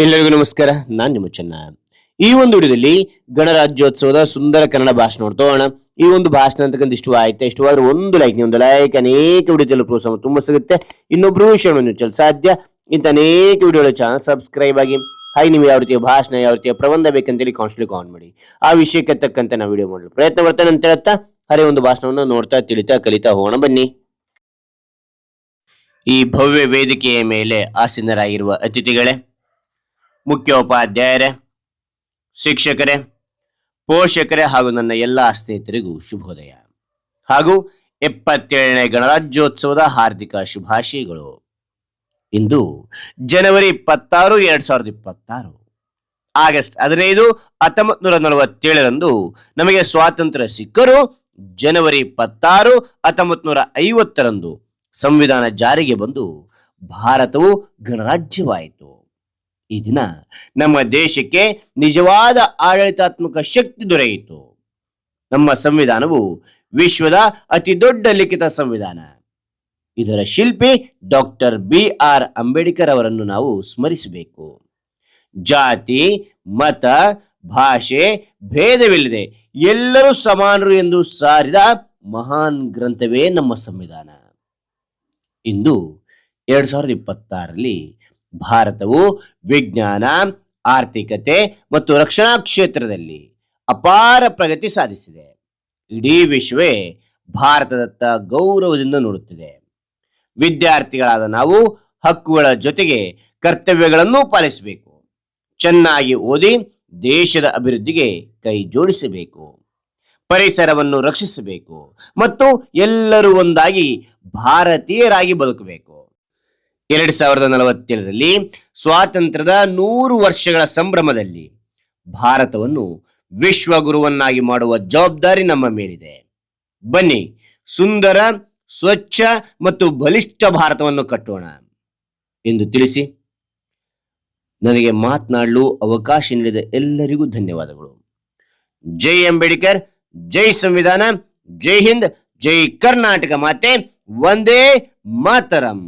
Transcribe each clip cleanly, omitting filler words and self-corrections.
ಎಲ್ಲರಿಗೂ ನಮಸ್ಕಾರ. ನಾನು ನಿಮ್ಮ ಚೆನ್ನ. ಈ ಒಂದು ವಿಡಿಯೋದಲ್ಲಿ ಗಣರಾಜ್ಯೋತ್ಸವದ ಸುಂದರ ಕನ್ನಡ ಭಾಷಣ ನೋಡ್ತೋಣ. ಈ ಒಂದು ಭಾಷಣ ಅಂತಕ್ಕಂಥ ಇಷ್ಟವಾದ್ರೆ ಒಂದು ಲೈಕ್ ಅನೇಕ ವಿಡಿಯೋ ಪ್ರೋತ್ಸಾಹ ತುಂಬಾ ಸಿಗುತ್ತೆ. ಇನ್ನೊಬ್ರು ವಿಷಯ ಸಾಧ್ಯ ಇಂಥ ಅನೇಕ ವಿಡಿಯೋಗಳ ಚಾನಲ್ ಸಬ್ಸ್ಕ್ರೈಬ್ ಆಗಿ. ಹಾಗೆ ನೀವು ಯಾವ ರೀತಿಯ ಭಾಷಣ ಯಾವ ರೀತಿಯ ಪ್ರಬಂಧ ಬೇಕಂತೇಳಿ ಕಾಮೆಂಟ್ ಮಾಡಿ. ಆ ವಿಷಯಕ್ಕೆ ತಕ್ಕಂತೆ ನಾವು ವಿಡಿಯೋ ಮಾಡಲು ಪ್ರಯತ್ನ ಬರ್ತೇನೆ ಅಂತ ಹೇಳ್ತಾ ಹರೇ ಒಂದು ಭಾಷಣವನ್ನು ನೋಡ್ತಾ ತಿಳಿತಾ ಕಲಿತಾ ಹೋಗೋಣ ಬನ್ನಿ. ಈ ಭವ್ಯ ವೇದಿಕೆಯ ಮೇಲೆ ಆಸೀನರಾಗಿರುವ ಅತಿಥಿಗಳೇ, ಮುಖ್ಯೋಪಾಧ್ಯಾಯರೇ, ಶಿಕ್ಷಕರೇ, ಪೋಷಕರೇ ಹಾಗೂ ನನ್ನ ಎಲ್ಲ ಸ್ನೇಹಿತರಿಗೂ ಶುಭೋದಯ ಹಾಗೂ 77ನೇ ಗಣರಾಜ್ಯೋತ್ಸವದ ಹಾರ್ದಿಕ ಶುಭಾಶಯಗಳು. ಇಂದು ಜನವರಿ 26, 2026, ಆಗಸ್ಟ್ 15, 1947ರಂದು ನಮಗೆ ಸ್ವಾತಂತ್ರ್ಯ ಸಿಕ್ಕರೂ ಜನವರಿ 26, 1950ರಂದು ಸಂವಿಧಾನ ಜಾರಿಗೆ ಬಂದು ಭಾರತವು ಗಣರಾಜ್ಯವಾಯಿತು. ಈ ದಿನ ನಮ್ಮ ದೇಶಕ್ಕೆ ನಿಜವಾದ ಆಡಳಿತಾತ್ಮಕ ಶಕ್ತಿ ದೊರೆಯಿತು. ನಮ್ಮ ಸಂವಿಧಾನವು ವಿಶ್ವದ ಅತಿ ದೊಡ್ಡ ಲಿಖಿತ ಸಂವಿಧಾನ. ಇದರ ಶಿಲ್ಪಿ ಡಾಕ್ಟರ್ BR ಅಂಬೇಡ್ಕರ್ ಅವರನ್ನು ನಾವು ಸ್ಮರಿಸಬೇಕು. ಜಾತಿ, ಮತ, ಭಾಷೆ ಭೇದವಿಲ್ಲದೆ ಎಲ್ಲರೂ ಸಮಾನರು ಎಂದು ಸಾರಿದ ಮಹಾನ್ ಗ್ರಂಥವೇ ನಮ್ಮ ಸಂವಿಧಾನ. ಇಂದು 2026ರಲ್ಲಿ ಭಾರತವು ವಿಜ್ಞಾನ, ಆರ್ಥಿಕತೆ ಮತ್ತು ರಕ್ಷಣಾ ಕ್ಷೇತ್ರದಲ್ಲಿ ಅಪಾರ ಪ್ರಗತಿ ಸಾಧಿಸಿದೆ. ಇಡೀ ವಿಶ್ವವೇ ಭಾರತದತ್ತ ಗೌರವದಿಂದ ನೋಡುತ್ತಿದೆ. ವಿದ್ಯಾರ್ಥಿಗಳಾದ ನಾವು ಹಕ್ಕುಗಳ ಜೊತೆಗೆ ಕರ್ತವ್ಯಗಳನ್ನು ಪಾಲಿಸಬೇಕು. ಚೆನ್ನಾಗಿ ಓದಿ ದೇಶದ ಅಭಿವೃದ್ಧಿಗೆ ಕೈ ಜೋಡಿಸಬೇಕು. ಪರಿಸರವನ್ನು ರಕ್ಷಿಸಬೇಕು ಮತ್ತು ಎಲ್ಲರೂ ಒಂದಾಗಿ ಭಾರತೀಯರಾಗಿ ಬದುಕಬೇಕು. 2047ರಲ್ಲಿ ಸ್ವಾತಂತ್ರ್ಯದ 100 ವರ್ಷಗಳ ಸಂಭ್ರಮದಲ್ಲಿ ಭಾರತವನ್ನು ವಿಶ್ವಗುರುವನ್ನಾಗಿ ಮಾಡುವ ಜವಾಬ್ದಾರಿ ನಮ್ಮ ಮೇಲಿದೆ. ಬನ್ನಿ, ಸುಂದರ, ಸ್ವಚ್ಛ ಮತ್ತು ಬಲಿಷ್ಠ ಭಾರತವನ್ನು ಕಟ್ಟೋಣ ಎಂದು ತಿಳಿಸಿ ನನಗೆ ಮಾತನಾಡಲು ಅವಕಾಶ ನೀಡಿದ ಎಲ್ಲರಿಗೂ ಧನ್ಯವಾದಗಳು. ಜೈ ಅಂಬೇಡ್ಕರ್, ಜೈ ಸಂವಿಧಾನ, ಜೈ ಹಿಂದ್, ಜೈ ಕರ್ನಾಟಕ ಮಾತೆ, ವಂದೇ ಮಾತರಂ.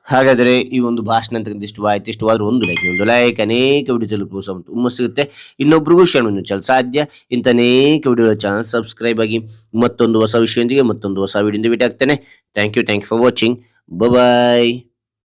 ಹಾಗಾದರೆ ಈ ಒಂದು ಭಾಷಣ ಅಂತ ಇಷ್ಟವಾದ್ರೆ ಒಂದು ಲೈಕ್ ಅನೇಕ ವಿಡಿಯೋ ಪ್ರೋತ್ಸಾಹ ತುಂಬ ಸಿಗುತ್ತೆ. ಇನ್ನೊಬ್ರಿಗೂ ಶೇರ್ ಸಾಧ್ಯ ಇಂಥ ಅನೇಕ ವಿಡಿಯೋ ಚಾನಲ್ ಸಬ್ಸ್ಕ್ರೈಬ್ ಆಗಿ. ಮತ್ತೊಂದು ಹೊಸ ವಿಷಯದೊಂದಿಗೆ ಮತ್ತೊಂದು ಹೊಸ ವಿಡಿಯೋದಿಂದ ಭೇಟಿ ಆಗ್ತೇನೆ. Thank you for watching. Bye.